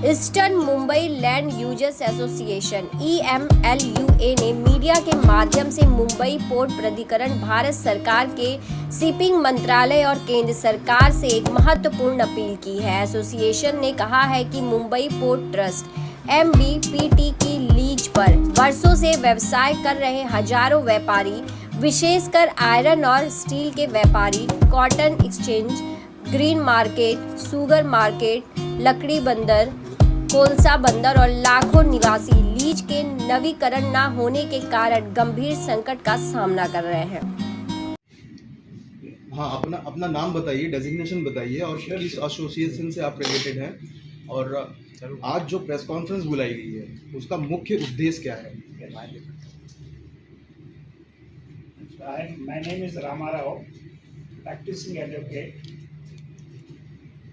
Eastern Mumbai land users association EMLUA ने media के माध्यम से मुंबई पोर्ट प्राधिकरण, भारत सरकार के शिपिंग मंत्रालय और केंद्र सरकार से एक महत्वपूर्ण अपील की है। एसोसिएशन ने कहा है कि मुंबई पोर्ट ट्रस्ट MBPT की लीज पर वर्षों से व्यवसाय कर रहे हजारों व्यापारी, विशेषकर आयरन और स्टील के व्यापारी, cotton exchange, green market, sugar market, लकड़ी बंदर, कोलसा बंदर और लाखों निवासी लीज के नवीकरण न होने के कारण गंभीर संकट का सामना कर रहे हैं। हाँ, अपना अपना नाम बताइए, डेजिग्नेशन बताइए और किस एसोसिएशन से आप रिलेटेड हैं, और आज जो प्रेस कॉन्फ्रेंस बुलाई गई है उसका मुख्य उद्देश्य क्या है? My name is Rama Rao, practicing advocate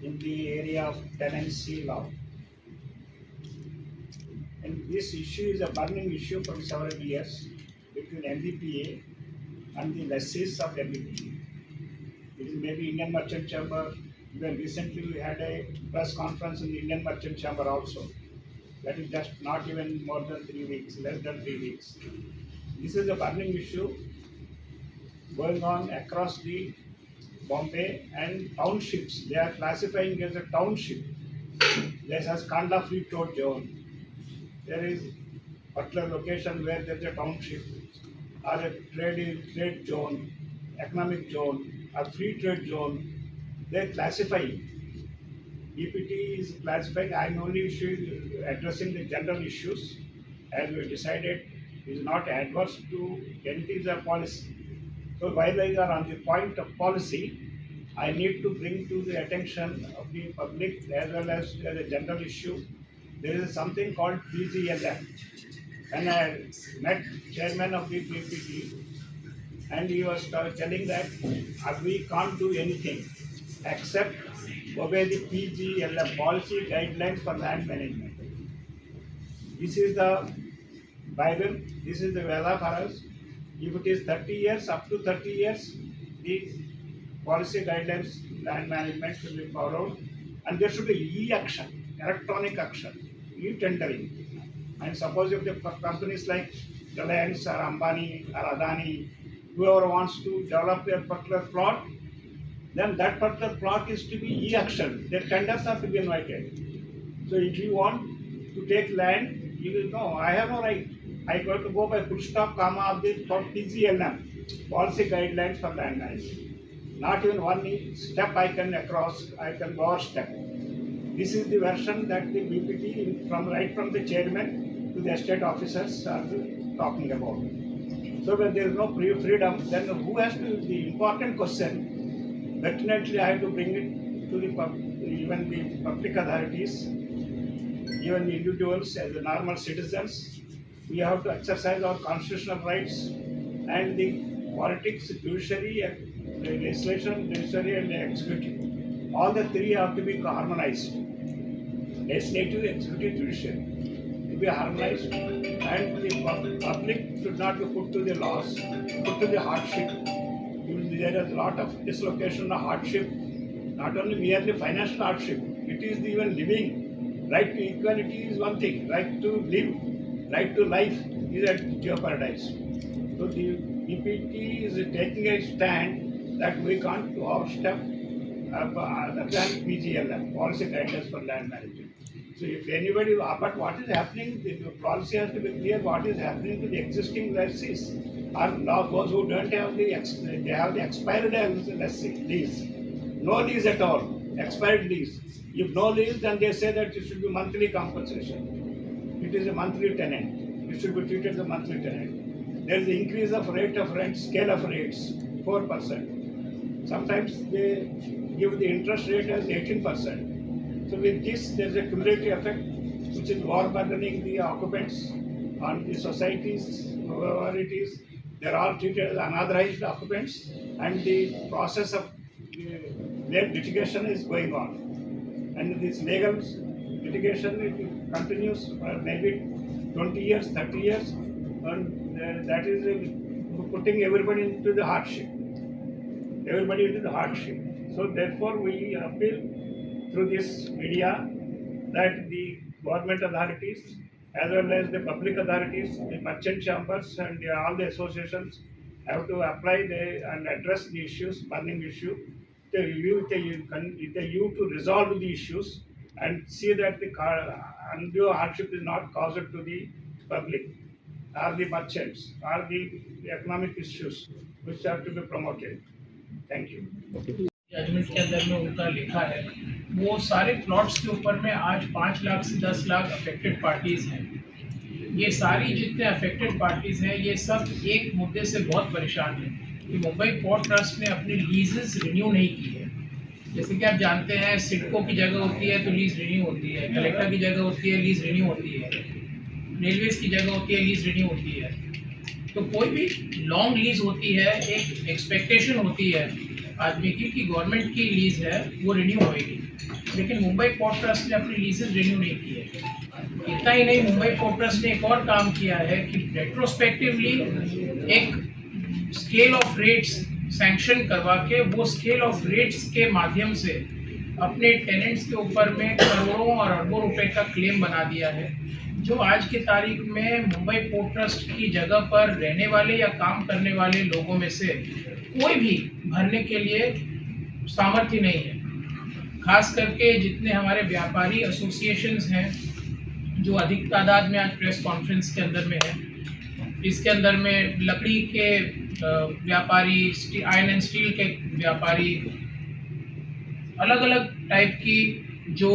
in the area of tenancy law. And this issue is a burning issue from several years between MBPA and the lessees of MBPA. It is maybe Indian Merchant Chamber. Even recently we had a press conference in the Indian Merchant Chamber also. That is just not even more than 3 weeks, less than 3 weeks. This is a burning issue going on across the Bombay and townships. They are classifying as a township. This has Kandla Free Trade Zone. There is particular location where there is a township or a trade zone, economic zone, or free trade zone. They classify. EPT is classifying. I am only addressing the general issues as we decided is not adverse to anything is a policy. So while I are on the point of policy, I need to bring to the attention of the public as well as a general issue. There is something called PGLM. And I met chairman of the PPT and he was telling that we can't do anything except obey the PGLM, policy guidelines for land management. This is the Bible, this is the Veda for us. If it is 30 years, up to 30 years, these policy guidelines, land management should be followed, and there should be e-action, electronic action, e-tendering. And suppose if the companies like Reliance or Ambani or Adani, whoever wants to develop a particular plot, then that particular plot is to be e-action. Their tenders are to be invited. So if you want to take land, you will know, I have no right. I got to go by full stop, comma of the PGLM, policy guidelines for land management. Not even one step I can across, I can go or step. This is the version that the BPT, right from the chairman to the estate officers are talking about. So when there is no freedom, then who has to, the important question, definitely I have to bring it to even the public authorities, even the individuals as the normal citizens. We have to exercise our constitutional rights, and the politics, judiciary, legislation, judiciary and executive. All the three have to be harmonized. Legislative, executive, judiciary to be harmonized, and the public should not be put to the loss, put to the hardship. There is a lot of dislocation, hardship, not only merely financial hardship, it is even living. Right to equality is one thing, right to live, right to life is at jeopardize. So the EPT is taking a stand that we can't do our step other than PGLM, policy guidelines for land management. So if anybody, but what is happening, the policy has to be clear what is happening to the existing lessees or those who don't have they have the expired lease. No lease at all, expired lease. If no lease, then they say that it should be monthly compensation. It is a monthly tenant. It should be treated as a monthly tenant. There is an increase of rate of rent, scale of rates, 4%. Sometimes they give the interest rate as 18%. So with this, there is a cumulative effect which is overburdening the occupants on the societies, whoever it is. They are all treated as unauthorized occupants, and the process of litigation is going on. And this legal litigation it continues for maybe 20 years, 30 years, and that is putting everybody into the hardship. Everybody into the hardship. So therefore we appeal through this media that the government authorities as well as the public authorities, the merchant chambers and all the associations have to apply and address the issues, burning issue, with a view to resolve the issues and see that the undue hardship is not caused to the public or the merchants or the economic issues which have to be promoted. Thank you. Judgement के अंदर में उनका लिखा है वो सारे plots के ऊपर में आज 5 लाख से 10 लाख अफेक्टेड पार्टीज हैं। ये सारी जितने अफेक्टेड पार्टीज हैं ये सब एक मुद्दे से बहुत परेशान हैं कि मुंबई पोर्ट ट्रस्ट ने अपनी लीजेस रिन्यू नहीं की है। जैसे कि आप जानते हैं सिडको की जगह होती है तो लीज रिन्यू होती है, कलेक्टर की जगह होती है लीज रिन्यू होती है, रेलवेज की जगह होती है लीज रिन्यू होती है। तो कोई भी लॉन्ग लीज होती है एक एक्सपेक्टेशन होती है आदमी की गवर्नमेंट की लीज है वो रिन्यू होएगी, लेकिन मुंबई पोर्ट ट्रस्ट ने अपनी लीजेस रिन्यू नहीं की है। इतना ही नहीं, मुंबई पोर्ट ट्रस्ट ने एक और काम किया है कि रेट्रोस्पेक्टिवली एक स्केल ऑफ रेट्स सैंक्शन करवा के वो स्केल ऑफ रेट्स के माध्यम से अपने टेनेंट्स के ऊपर में करोड़ों और अरबों रुपए का क्लेम बना दिया है, जो आज की तारीख में मुंबई पोर्ट ट्रस्ट की जगह पर रहने वाले या काम करने वाले लोगों में से कोई भी भरने के लिए सामर्थ्य नहीं है। खास करके जितने हमारे व्यापारी एसोसिएशंस हैं जो अधिक तादाद में आज प्रेस कॉन्फ्रेंस के अंदर में है, इसके अंदर में लकड़ी के व्यापारी, आयरन एंड स्टील के व्यापारी, अलग अलग टाइप की जो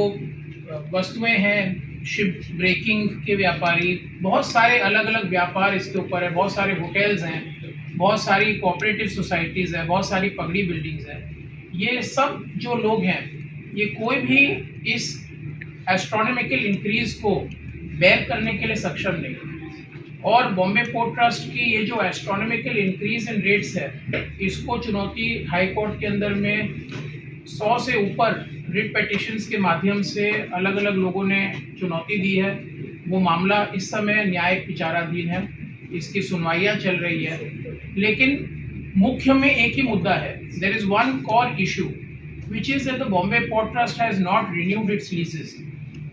वस्तुएं हैं, शिप ब्रेकिंग के व्यापारी, बहुत सारे अलग अलग व्यापार इसके ऊपर है, बहुत सारे होटल्स हैं, बहुत सारी कोऑपरेटिव सोसाइटीज़ हैं, बहुत सारी पगड़ी बिल्डिंग्स हैं। ये सब जो लोग हैं ये कोई भी इस एस्ट्रोनॉमिकल इंक्रीज को बेयर करने के लिए सक्षम नहीं। और बॉम्बे पोर्ट ट्रस्ट की ये जो एस्ट्रोनॉमिकल इंक्रीज इन रेट्स है इसको चुनौती हाई कोर्ट के अंदर में 100 से ऊपर रिट पिटीशंस के माध्यम से अलग अलग लोगों ने चुनौती दी है। वो मामला इस समय न्यायिक विचाराधीन है, इसकी सुनवाइयाँ चल रही है, लेकिन मुख्य में एक ही मुद्दा है। There is one core issue which is that the Bombay Port Trust has not renewed its leases.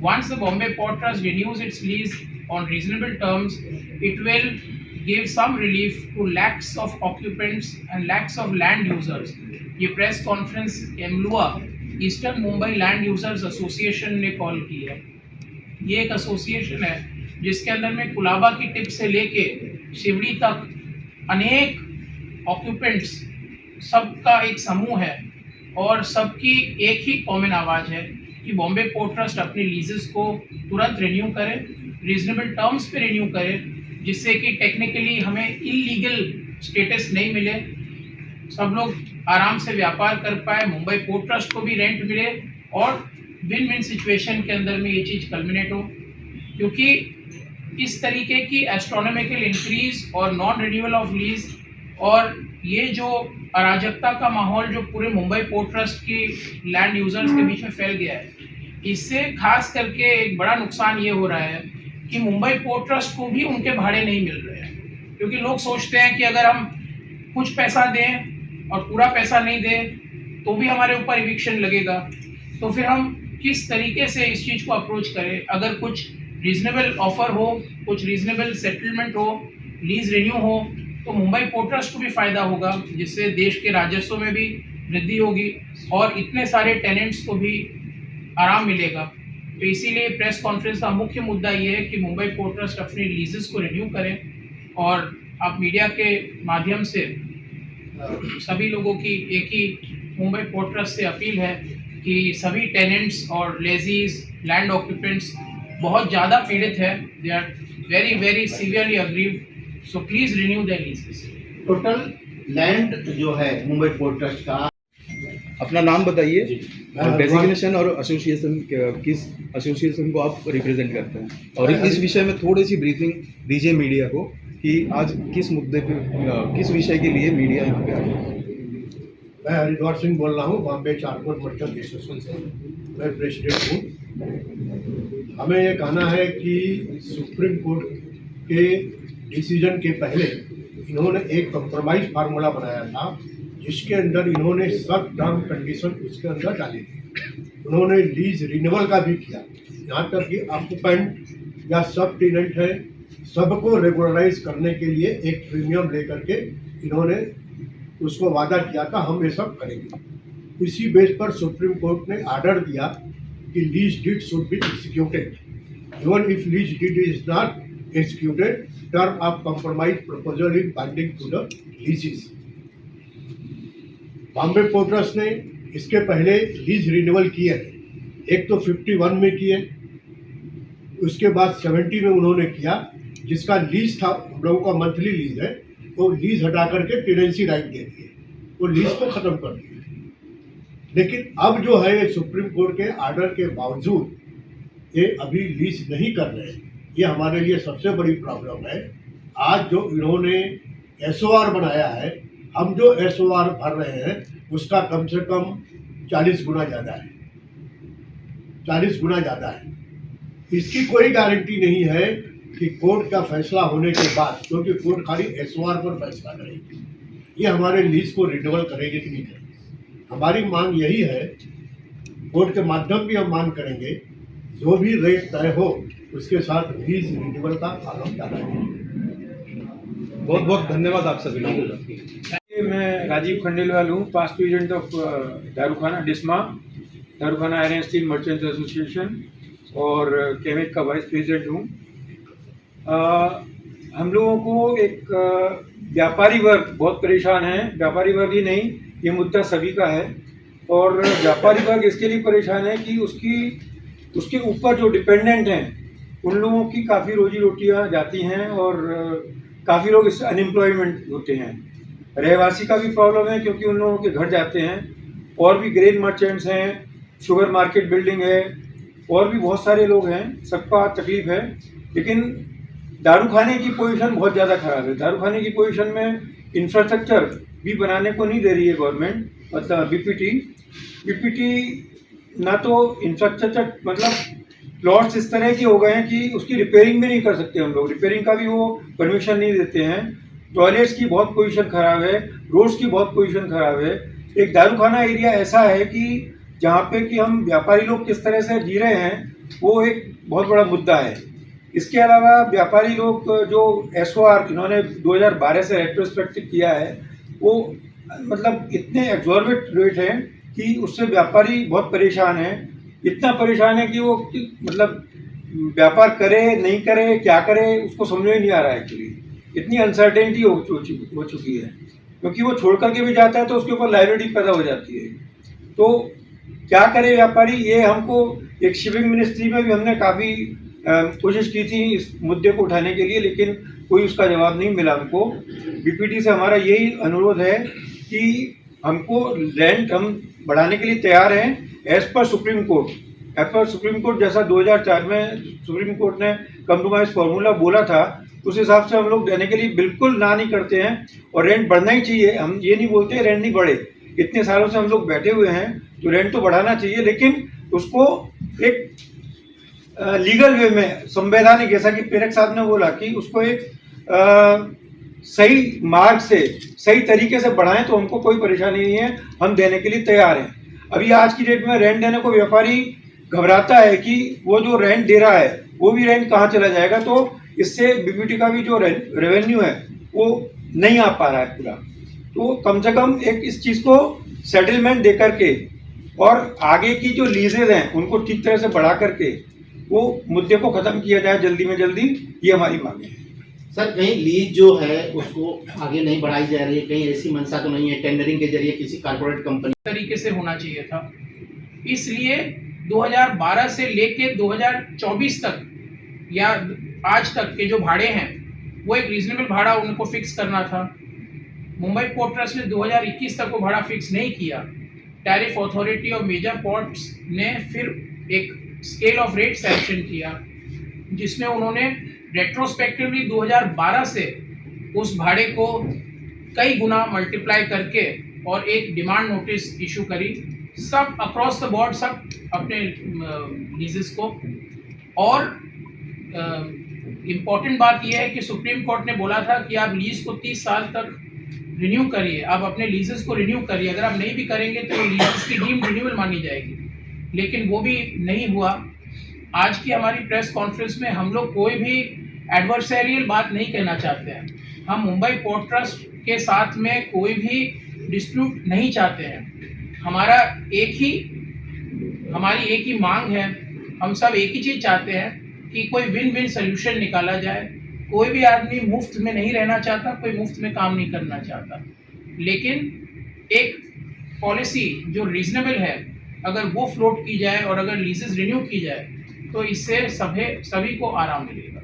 Once the Bombay Port Trust renews its lease on reasonable terms, it will give some relief to lakhs of occupants and lakhs of land users. ये press conference एमलुआ eastern Mumbai land users association ने call की है। ये एक association है जिसके अंदर में कुलाबा की टिप से लेके शिवड़ी तक अनेक ऑक्यूपेंट्स सबका एक समूह है और सबकी एक ही कॉमन आवाज़ है कि बॉम्बे पोर्ट ट्रस्ट अपने लीजेस को तुरंत रिन्यू करे, रीजनेबल टर्म्स पे रिन्यू करे, जिससे कि टेक्निकली हमें इलीगल स्टेटस नहीं मिले, सब लोग आराम से व्यापार कर पाए, मुंबई पोर्ट ट्रस्ट को भी रेंट मिले और विन विन सिचुएशन के अंदर में ये चीज़ कल्मिनेट हो। क्योंकि इस तरीके की एस्ट्रोनॉमिकल इंक्रीज और नॉन रिन्यूअल ऑफ लीज और ये जो अराजकता का माहौल जो पूरे मुंबई पोर्ट ट्रस्ट की लैंड यूजर्स के बीच में फैल गया है, इससे खास करके एक बड़ा नुकसान ये हो रहा है कि मुंबई पोर्ट ट्रस्ट को भी उनके भाड़े नहीं मिल रहे हैं। क्योंकि लोग सोचते हैं कि अगर हम कुछ पैसा दें और पूरा पैसा नहीं दें तो भी हमारे ऊपर इविक्शन लगेगा, तो फिर हम किस तरीके से इस चीज़ को अप्रोच करें। अगर कुछ रीजनेबल ऑफर हो, कुछ रीजनेबल सेटलमेंट हो, लीज रिन्यू हो, तो मुंबई पोर्ट ट्रस्ट को भी फ़ायदा होगा, जिससे देश के राजस्व में भी वृद्धि होगी और इतने सारे टेनेंट्स को भी आराम मिलेगा। तो इसीलिए प्रेस कॉन्फ्रेंस का मुख्य मुद्दा ये है कि मुंबई पोर्ट ट्रस्ट अपने लीजेस को रिन्यू करें। और आप मीडिया के माध्यम से सभी लोगों की एक ही मुंबई पोर्ट ट्रस्ट से अपील है कि सभी टेनेंट्स और लेजीज, लैंड ऑक्यूपेंट्स बहुत ज़्यादा पीड़ित है, they are very very severely aggrieved, so please renew their leases. Total land जो है मुंबई पोर्ट ट्रस्ट का, अपना नाम बताइए और डेजिग्नेशन और एसोसिएशन, किस एसोसिएशन को आप रिप्रेजेंट करते हैं, और इस विषय में थोड़ी सी ब्रीफिंग दीजिए मीडिया को कि आज किस मुद्दे पे, किस विषय के लिए मीडिया यहाँ पे आया। मैं हरिद्वार सिंह बोल रहा हूँ, बॉम्बे चारकोल मर्चेंट एसोसिएशन से मैं प्रेसिडेंट हूँ। हमें ये कहना है कि सुप्रीम कोर्ट के डिसीजन के पहले इन्होंने एक कंप्रोमाइज फार्मूला बनाया था जिसके अंदर इन्होंने सब टर्म कंडीशन उसके अंदर डाली थी। उन्होंने लीज रिन्यूअल का भी किया। यहाँ तक कि ऑक्यूपेंट या सब टेनेंट है, सबको रेगुलराइज करने के लिए एक प्रीमियम लेकर के इन्होंने उसको वादा किया था हम ये सब करेंगे। इसी बेस पर सुप्रीम कोर्ट ने ऑर्डर दिया कि lease deed should be executed. Even if lease deed is not executed, term of compromise proposal is binding to the lessees. Bombay port trust ने इसके पहले लीज रिन्यूअल किए हैं, एक तो 51 में किए, उसके बाद 70 में उन्होंने किया, जिसका लीज था हम लोगों का मंथली लीज है, वो लीज हटा करके टेनेंसी राइट दे दिए, वो लीज को ख़त्म कर दिया। लेकिन अब जो है सुप्रीम कोर्ट के ऑर्डर के बावजूद ये अभी लीज नहीं कर रहे हैं, ये हमारे लिए सबसे बड़ी प्रॉब्लम है। आज जो इन्होंने एसओआर बनाया है, हम जो एसओआर भर रहे हैं उसका कम से कम 40 गुना ज़्यादा है, 40 गुना ज़्यादा है। इसकी कोई गारंटी नहीं है कि कोर्ट का फैसला होने के बाद, क्योंकि कोर्ट खाली एसओआर पर फैसला करेगी, ये हमारे लीज को रिन्यूअल करेगी कि नहीं करेगी। हमारी मांग यही है, कोर्ट के माध्यम भी हम मांग करेंगे, जो भी रेट तय हो उसके साथ लीज रिन्यूअल का आरोप डाला जाए। बहुत बहुत धन्यवाद आप सभी लोगों का। मैं राजीव खंडेलवाल हूँ, पास्ट प्रेसिडेंट ऑफ दारूखाना डिस्मा, Darukhana iron and steel merchants association और केमेक का वाइस प्रेसिडेंट हूँ। हम लोगों को एक व्यापारी वर्ग बहुत परेशान है, व्यापारी वर्ग ही नहीं, ये मुद्दा सभी का है। और व्यापारी वर्ग इसके लिए परेशान है कि उसके ऊपर जो डिपेंडेंट हैं उन लोगों की काफ़ी रोजी रोटियाँ जाती हैं और काफ़ी लोग इससे अनएम्प्लॉयमेंट होते हैं। रहवासी का भी प्रॉब्लम है क्योंकि उन लोगों के घर जाते हैं, और भी ग्रेन मर्चेंट्स हैं, शुगर मार्केट बिल्डिंग है, और भी बहुत सारे लोग हैं, सबका तकलीफ है। लेकिन दारूखाने की पोजीशन बहुत ज़्यादा ख़राब है। दारूखाने की पोजीशन में इंफ्रास्ट्रक्चर भी बनाने को नहीं दे रही है गवर्नमेंट, मतलब बीपीटी ना तो इंफ्रास्ट्रक्चर, मतलब प्लॉट्स इस तरह के हो गए हैं कि उसकी रिपेयरिंग भी नहीं कर सकते हम लोग, रिपेयरिंग का भी वो परमिशन नहीं देते हैं। टॉयलेट्स की बहुत पोजीशन ख़राब है, रोड्स की बहुत पोजीशन ख़राब है। एक दारूखाना एरिया ऐसा है कि जहाँ पे कि हम व्यापारी लोग किस तरह से जी रहे हैं वो एक बहुत बड़ा मुद्दा है। इसके अलावा व्यापारी लोग जो एसओआर इन्होंने 2012 से रेट्रोस्पेक्टिव किया है, वो मतलब इतने एग्जॉर्बिट रेट हैं कि उससे व्यापारी बहुत परेशान है। इतना परेशान है कि वो मतलब व्यापार करे नहीं करे, क्या करे, उसको समझ में नहीं आ रहा है। एक्चुअली इतनी अनसर्टेनिटी हो चुकी है, क्योंकि वो छोड़ करके भी जाता है तो उसके ऊपर लायबिलिटी पैदा हो जाती है। तो क्या करे व्यापारी, ये हमको एक शिपिंग मिनिस्ट्री में भी हमने काफ़ी कोशिश की थी इस मुद्दे को उठाने के लिए, लेकिन कोई उसका जवाब नहीं मिला हमको। बीपीटी से हमारा यही अनुरोध है कि हमको रेंट हम बढ़ाने के लिए तैयार हैं as per supreme court. As per supreme court जैसा 2004 में सुप्रीम कोर्ट ने कंप्रोमाइज फार्मूला बोला था, उस हिसाब से हम लोग देने के लिए बिल्कुल ना नहीं करते हैं। और रेंट बढ़ना ही चाहिए, हम ये नहीं बोलते रेंट नहीं बढ़े। इतने सालों से हम लोग बैठे हुए हैं तो रेंट तो बढ़ाना चाहिए, लेकिन उसको एक लीगल वे में, संवैधानिक, जैसा कि पेरेक साहब ने बोला कि उसको एक सही मार्ग से, सही तरीके से बढ़ाएं तो हमको कोई परेशानी नहीं है, हम देने के लिए तैयार हैं। अभी आज की डेट में रेंट देने को व्यापारी घबराता है कि वो जो रेंट दे रहा है वो भी रेंट कहाँ चला जाएगा, तो इससे बीपीटी का भी जो रेवेन्यू है वो नहीं आ पा रहा है पूरा। तो कम से कम एक इस चीज़ को सेटलमेंट दे करके और आगे की जो लीजेज हैं उनको ठीक तरह से बढ़ा करके वो मुद्दे को ख़त्म किया जाए जल्दी में जल्दी, ये हमारी मांग है। सर, कहीं लीज जो है उसको आगे नहीं बढ़ाई जा रही है, कहीं ऐसी मंशा तो नहीं है टेंडरिंग के जरिए किसी कारपोरेट कंपनी तरीके से होना चाहिए था। इसलिए 2012 से लेके 2024 तक या आज तक के जो भाड़े हैं वो एक रीजनेबल भाड़ा उनको फिक्स करना था। मुंबई पोर्ट ट्रस्ट ने 2021 तक वो भाड़ा फिक्स नहीं किया। Tariff authority of major ports ने फिर एक स्केल ऑफ रेट सैंक्शन किया, जिसमें उन्होंने रेट्रोस्पेक्टिवली 2012 से उस भाड़े को कई गुना मल्टीप्लाई करके और एक डिमांड नोटिस इशू करी सब अक्रॉस द बोर्ड, सब अपने लीजेस को। और इम्पॉर्टेंट बात यह है कि सुप्रीम कोर्ट ने बोला था कि आप लीज को 30 साल तक रिन्यू करिए, आप अपने लीजेस को रिन्यू करिए। अगर आप नहीं भी करेंगे तो लीजेस की डीम्ड रिन्यूअल मानी जाएगी। लेकिन वो भी नहीं हुआ। आज की हमारी प्रेस कॉन्फ्रेंस में हम लोग कोई भी एडवर्सरियल बात नहीं कहना चाहते हैं। हम मुंबई पोर्ट ट्रस्ट के साथ में कोई भी डिस्प्यूट नहीं चाहते हैं। हमारी एक ही मांग है, हम सब एक ही चीज़ चाहते हैं कि कोई विन विन सोल्यूशन निकाला जाए। कोई भी आदमी मुफ्त में नहीं रहना चाहता, कोई मुफ्त में काम नहीं करना चाहता, लेकिन एक पॉलिसी जो रीजनेबल है अगर वो फ्लोट की जाए और अगर लीजेस रिन्यू की जाए तो इससे सभी को आराम मिलेगा।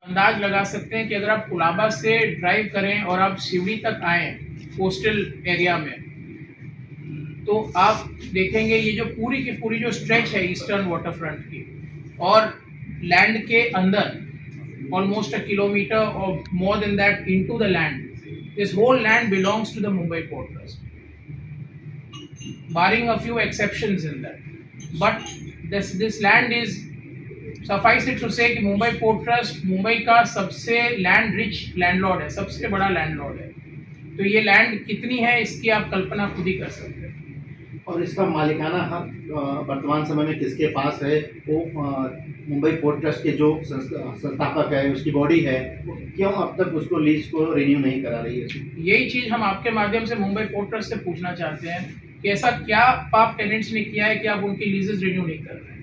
अंदाज लगा सकते हैं कि अगर आप कुलाबा से ड्राइव करें और आप शिवड़ी तक आएँ कोस्टल एरिया में, तो आप देखेंगे ये जो पूरी की पूरी जो स्ट्रेच है ईस्टर्न वाटर फ्रंट की, और लैंड के अंदर ऑलमोस्ट 1 किलोमीटर और more than that into the land, this whole land belongs to the Mumbai port trust, barring a few exceptions in that, but this land is, suffice it to say कि Mumbai port trust Mumbai का सबसे land rich landlord है, सबसे बड़ा landlord है। तो ये land कितनी है इसकी आप कल्पना खुद ही कर सकते हैं। और इसका मालिकाना हक वर्तमान समय में किसके पास है? वो मुंबई पोर्ट ट्रस्ट के जो संस्थापक है, उसकी बॉडी है, क्यों अब तक उसको लीज को रिन्यू नहीं करा रही है? यही चीज़ हम आपके माध्यम से मुंबई पोर्ट ट्रस्ट से पूछना चाहते हैं कि ऐसा क्या पाप टेनेंट्स ने किया है कि आप उनकी लीजेस रिन्यू नहीं कर रहे हैं।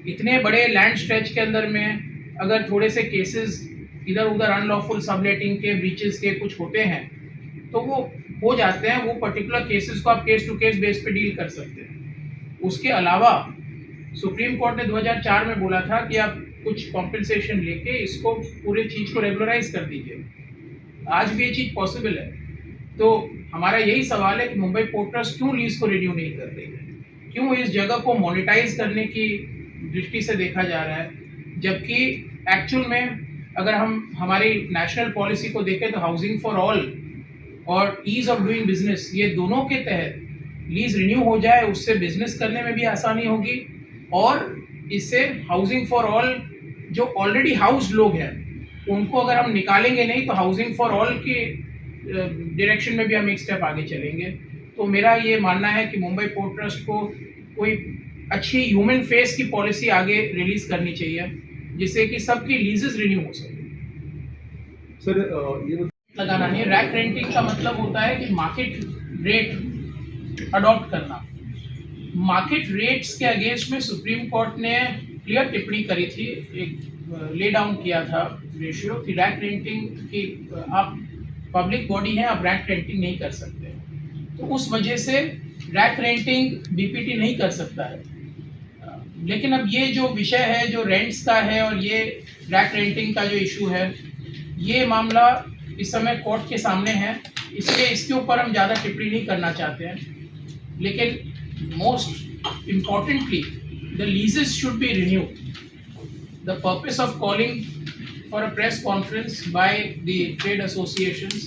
इतने बड़े लैंड स्ट्रेच के अंदर में अगर थोड़े से केसेस इधर उधर अनलॉफुल सबलेटिंग के, ब्रीचेस के कुछ होते हैं तो वो हो जाते हैं। वो पर्टिकुलर केसेस को आप केस टू केस बेस पे डील कर सकते हैं। उसके अलावा सुप्रीम कोर्ट ने 2004 में बोला था कि आप कुछ कॉम्पेंसेशन लेके इसको पूरे चीज़ को रेगुलराइज कर दीजिए। आज भी ये चीज़ पॉसिबल है। तो हमारा यही सवाल है कि मुंबई पोर्ट ट्रस्ट क्यों लीज को रिन्यू नहीं कर रही है, क्यों इस जगह को मोनेटाइज करने की दृष्टि से देखा जा रहा है, जबकि एक्चुअल में अगर हम हमारी नेशनल पॉलिसी को देखें तो हाउसिंग फॉर ऑल और ईज ऑफ डूइंग बिजनेस, ये दोनों के तहत लीज रिन्यू हो जाए, उससे बिजनेस करने में भी आसानी होगी और इससे हाउसिंग फॉर ऑल जो ऑलरेडी हाउस्ड लोग हैं उनको अगर हम निकालेंगे नहीं तो हाउसिंग फॉर ऑल की डायरेक्शन में भी हम एक स्टेप आगे चलेंगे। तो मेरा ये मानना है कि मुंबई पोर्ट ट्रस्ट को कोई अच्छी ह्यूमन फेस की पॉलिसी आगे रिलीज करनी चाहिए जिससे कि सबकी लीजेस रिन्यू हो सके। सर ये लगाना नहीं, रैक रेंटिंग का मतलब होता है कि मार्केट रेट अडॉप्ट करना। मार्केट रेट्स के अगेंस्ट में सुप्रीम कोर्ट ने क्लियर टिप्पणी करी थी, एक ले डाउन किया था रेशियो कि रैक रेंटिंग की आप पब्लिक बॉडी है, आप रैक रेंटिंग नहीं कर सकते। तो उस वजह से रैक रेंटिंग बीपीटी नहीं कर सकता है। लेकिन अब ये जो विषय है जो रेंट्स का है और ये रैक रेंटिंग का जो इशू है, ये मामला इस समय कोर्ट के सामने है, इसलिए इसके ऊपर हम ज़्यादा टिप्पणी नहीं करना चाहते हैं। लेकिन most importantly the लीजेस should be renewed. The purpose of calling for a press conference by the trade associations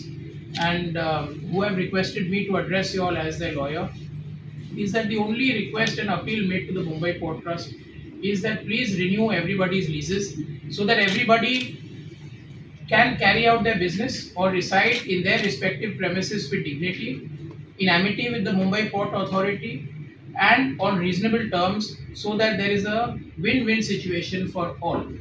and who have requested me to address you all as their lawyer is that the only request and appeal made to the Mumbai Port Trust is that please renew everybody's leases so that everybody can carry out their business or reside in their respective premises with dignity, in amity with the Mumbai Port Authority and on reasonable terms so that there is a win-win situation for all.